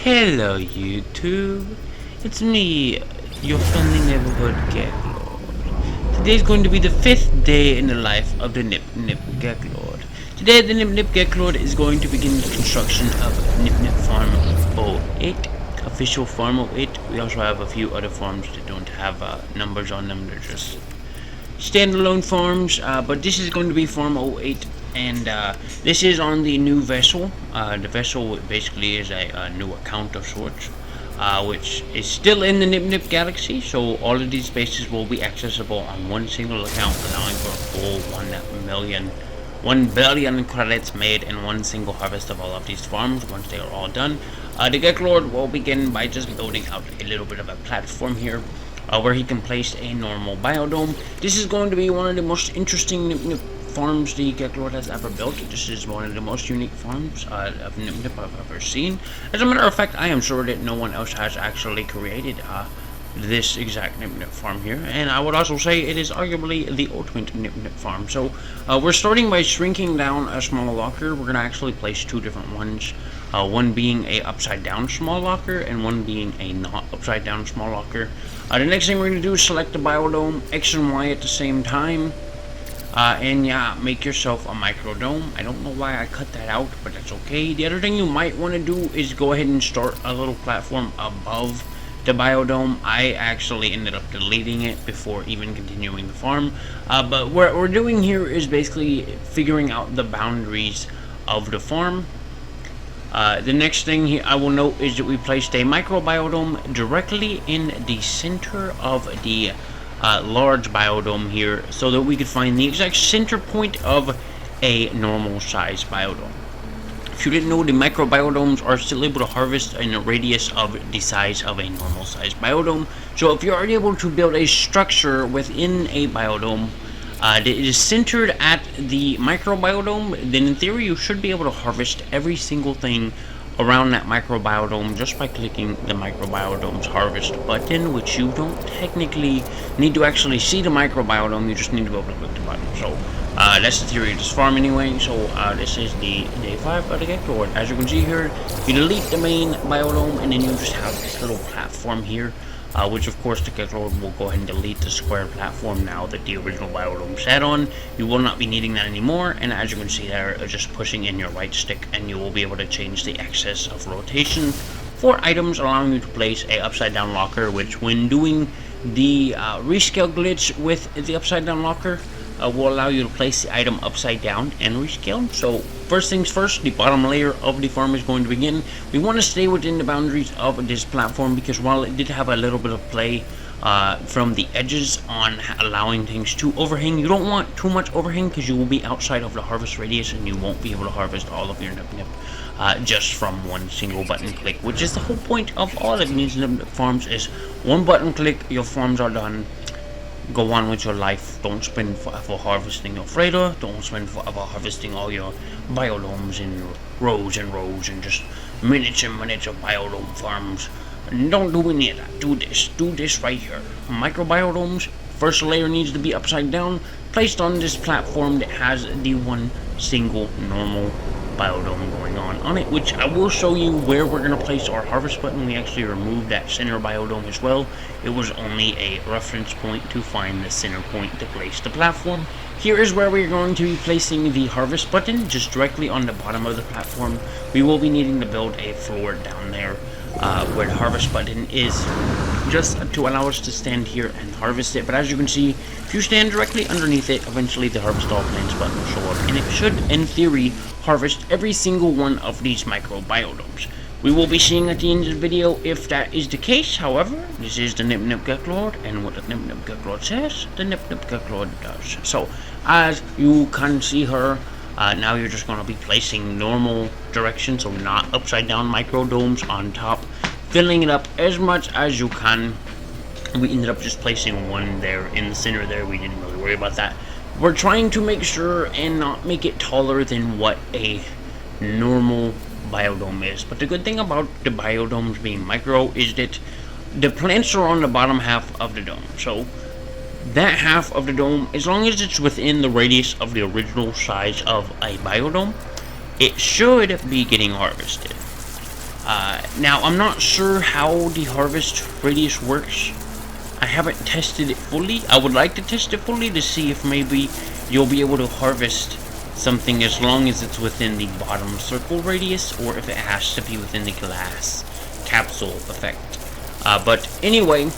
Hello YouTube, it's me, your friendly neighborhood Geklord. Today is going to be the 5th day in the life of the Nip Geklord. Today the Nip Geklord is going to begin the construction of Nip Farm 08, official Farm 08. We also have a few other farms that don't have numbers on them, they're just standalone farms, but this is going to be Farm 08. And this is on the new vessel. The vessel basically is a new account of sorts, which is still in the Nip Galaxy. So all of these spaces will be accessible on one single account, allowing for a full 1 billion credits made in one single harvest of all of these farms once they are all done. The Geklord will begin by just building out a little bit of a platform here, where he can place a normal biodome. This is going to be one of the most interesting Nip farms the Geklord has ever built. This is one of the most unique farms of Nip I've ever seen. As a matter of fact, I am sure that no one else has actually created this exact Nip farm here, and I would also say it is arguably the ultimate Nip farm. So we're starting by shrinking down a small locker. We're going to actually place two different ones, one being a upside down small locker and one being a not upside down small locker. The next thing we're going to do is select the biodome, X and Y at the same time. And yeah, make yourself a micro dome. I don't know why I cut that out, but that's okay. The other thing you might want to do is go ahead and start a little platform above the biodome. I actually ended up deleting it before even continuing the farm. But what we're doing here is basically figuring out the boundaries of the farm. The next thing here I will note is that we placed a micro biodome directly in the center of the large biodome here, so that we could find the exact center point of a normal size biodome. If you didn't know, the micro biodomes are still able to harvest in a radius of the size of a normal size biodome. So if you're able to build a structure within a biodome that is centered at the micro biodome, then in theory you should be able to harvest every single thing around that microbiome just by clicking the microbiome's harvest button, which you don't technically need to actually see the microbiome, you just need to be able to click the button. So that's the theory of this farm anyway. So this is the day 5 of the Geklord. As you can see here, you delete the main biome and then you just have this little platform here, which of course the Geklord will go ahead and delete the square platform now that the original biome sat on. You will not be needing that anymore, and as you can see there, just pushing in your right stick and you will be able to change the axis of rotation for items, allowing you to place a upside down locker, which when doing the rescale glitch with the upside down locker will allow you to place the item upside down and rescale. So first things first, the bottom layer of the farm is going to begin. We want to stay within the boundaries of this platform because while it did have a little bit of play from the edges on allowing things to overhang, you don't want too much overhang because you will be outside of the harvest radius and you won't be able to harvest all of your Nip just from one single button click, which is the whole point of all of these Nip farms. Is one button click, your farms are done. Go on with your life. Don't spend forever harvesting your freighter. Don't spend forever harvesting all your biodomes in rows and rows and just minutes and minutes of biodome farms. And don't do any of that. Do this right here. Microbiodomes. First layer needs to be upside down, placed on this platform that has the one single normal biodome going on it, which I will show you where we're going to place our harvest button. We actually removed that center biodome as well. It was only a reference point to find the center point to place the platform. Here is where we're going to be placing the harvest button, just directly on the bottom of the platform. We will be needing to build a floor down there where the harvest button is, just to allow us to stand here and harvest it. But as you can see, if you stand directly underneath it, eventually the harvest all plants button will show up, and it should in theory harvest every single one of these microbiodomes. We will be seeing at the end of the video if that is the case. However, this is the Nip Geklord, and what the Nip Geklord says, the Nip Geklord does. So as you can see her, now you're just going to be placing normal direction, so not upside down microdomes on top, filling it up as much as you can. We ended up just placing one there in the center there. We didn't really worry about that. We're trying to make sure and not make it taller than what a normal biodome is. But the good thing about the biodomes being micro is that the plants are on the bottom half of the dome. So that half of the dome, as long as it's within the radius of the original size of a biodome, it should be getting harvested. Now, I'm not sure how the harvest radius works. I haven't tested it fully. I would like to test it fully to see if maybe you'll be able to harvest something as long as it's within the bottom circle radius, or if it has to be within the glass capsule effect. But anyway,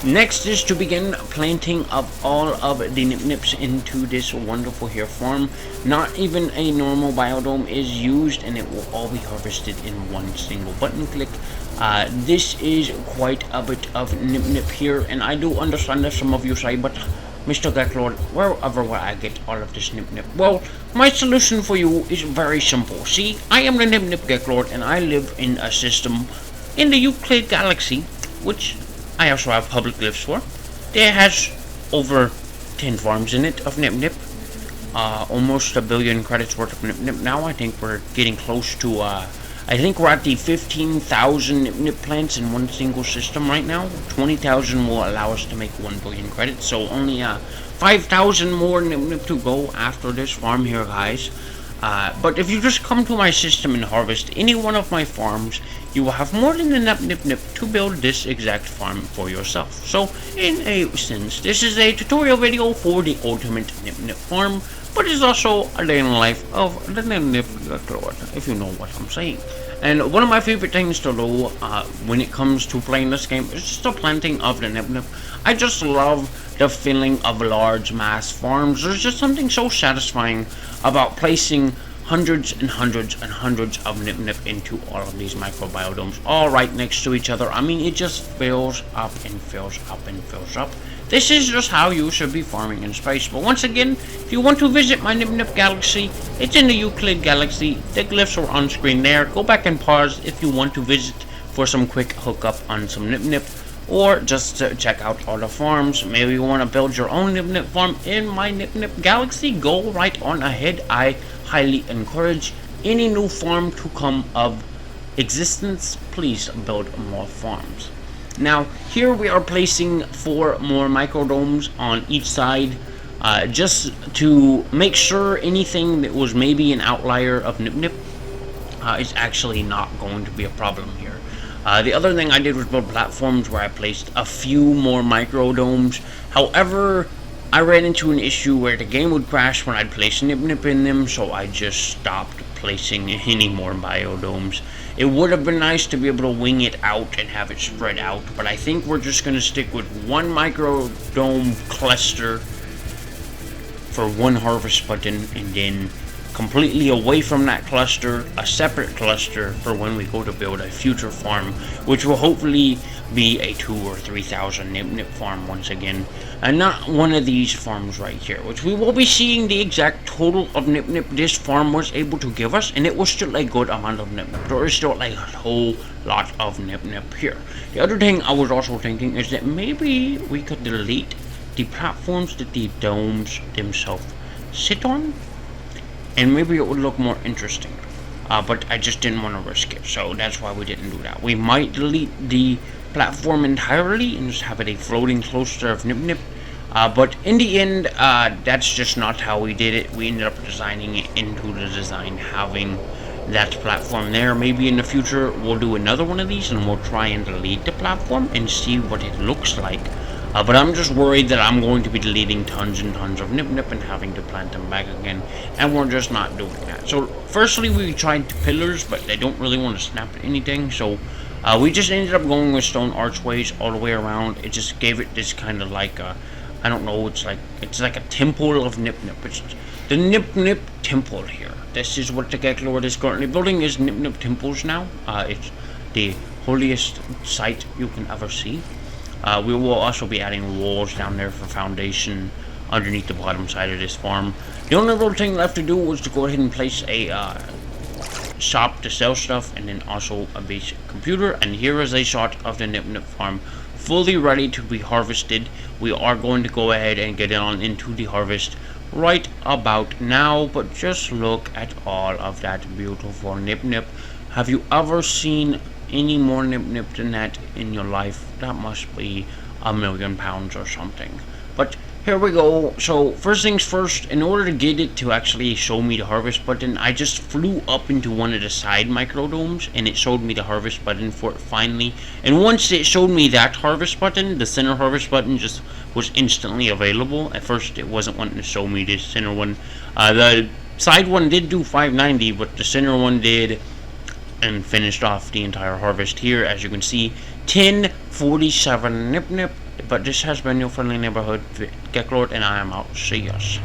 next is to begin planting of all of the nip-nips into this wonderful here farm. Not even a normal biodome is used, and it will all be harvested in one single button click. This is quite a bit of nip-nip here, and I do understand that some of you say, but Mr. Geklord, wherever will I get all of this nip-nip? Well, my solution for you is very simple. See, I am the nip-nip Geklord, and I live in a system in the Euclid galaxy, which I also have public lives for. There has over 10 farms in it of nip-nip. Almost 1 billion credits worth of nip-nip now. I think we're getting close to, I think we're at the 15,000 nip-nip plants in one single system right now. 20,000 will allow us to make 1 billion credits, so only 5,000 more nip-nip to go after this farm here, guys. But if you just come to my system and harvest any one of my farms, you will have more than enough nip-nip to build this exact farm for yourself. So, in a sense, this is a tutorial video for the ultimate nip-nip farm, but it's also a day in the life of the nip-nip Geklord, if you know what I'm saying. And one of my favorite things to do when it comes to playing this game is just the planting of the nip-nip. I just love the feeling of large mass farms. There's just something so satisfying about placing hundreds and hundreds and hundreds of nip-nip into all of these microbiodomes, all right next to each other. I mean, it just fills up and fills up and fills up. This is just how you should be farming in space. But once again, if you want to visit my nip-nip galaxy, it's in the Euclid galaxy. The glyphs are on screen there. Go back and pause if you want to visit for some quick hookup on some nip-nip, or just to check out all the farms. Maybe you want to build your own nip-nip farm in my nip-nip galaxy. Go right on ahead. I highly encourage any new farm to come of existence. Please build more farms. Now, here we are placing 4 more microdomes on each side, just to make sure anything that was maybe an outlier of nip-nip is actually not going to be a problem here. The other thing I did was build platforms where I placed a few more microdomes. However, I ran into an issue where the game would crash when I'd place nip-nip in them, so I just stopped placing any more biodomes. It would have been nice to be able to wing it out and have it spread out, but I think we're just going to stick with one microdome cluster for one harvest button, and then completely away from that cluster, a separate cluster for when we go to build a future farm, which will hopefully be a 2,000 or 3,000 nip-nip farm once again, and not one of these farms right here, which we will be seeing the exact total of nip-nip this farm was able to give us, and it was still a good amount of nip-nip. There is still like a whole lot of nip-nip here. The other thing I was also thinking is that maybe we could delete the platforms that the domes themselves sit on, and maybe it would look more interesting. But I just didn't want to risk it, so that's why we didn't do that. We might delete the platform entirely and just have it a floating cluster of nip-nip, but in the end, that's just not how we did it. We ended up designing it into the design, having that platform there. Maybe in the future we'll do another one of these and we'll try and delete the platform and see what it looks like. But I'm just worried that I'm going to be deleting tons and tons of nip-nip and having to plant them back again, and we're just not doing that. So firstly, we tried pillars, but they don't really want to snap anything, so we just ended up going with stone archways all the way around. It just gave it this kind of like a, I don't know, it's like a temple of nip-nip. It's the nip-nip temple here. This is what the Geklord is currently building, is nip-nip temples now. It's the holiest site you can ever see. We will also be adding walls down there for foundation underneath the bottom side of this farm. The only real thing left to do was to go ahead and place a shop to sell stuff, and then also a basic computer. And here is a shot of the nip-nip farm fully ready to be harvested. We are going to go ahead and get on into the harvest right about now, but just look at all of that beautiful nip-nip. Have you ever seen any more nip-nip than that in your life? That must be £1,000,000 or something. But here we go. So first things first, in order to get it to actually show me the harvest button, I just flew up into one of the side microdomes and it showed me the harvest button for it finally. And once it showed me that harvest button, the center harvest button just was instantly available. At first it wasn't wanting to show me the center one. The side one did do 590, but the center one did, and finished off the entire harvest here. As you can see, 1047 nip. But this has been your friendly neighborhood Geklord, and I am out. See us.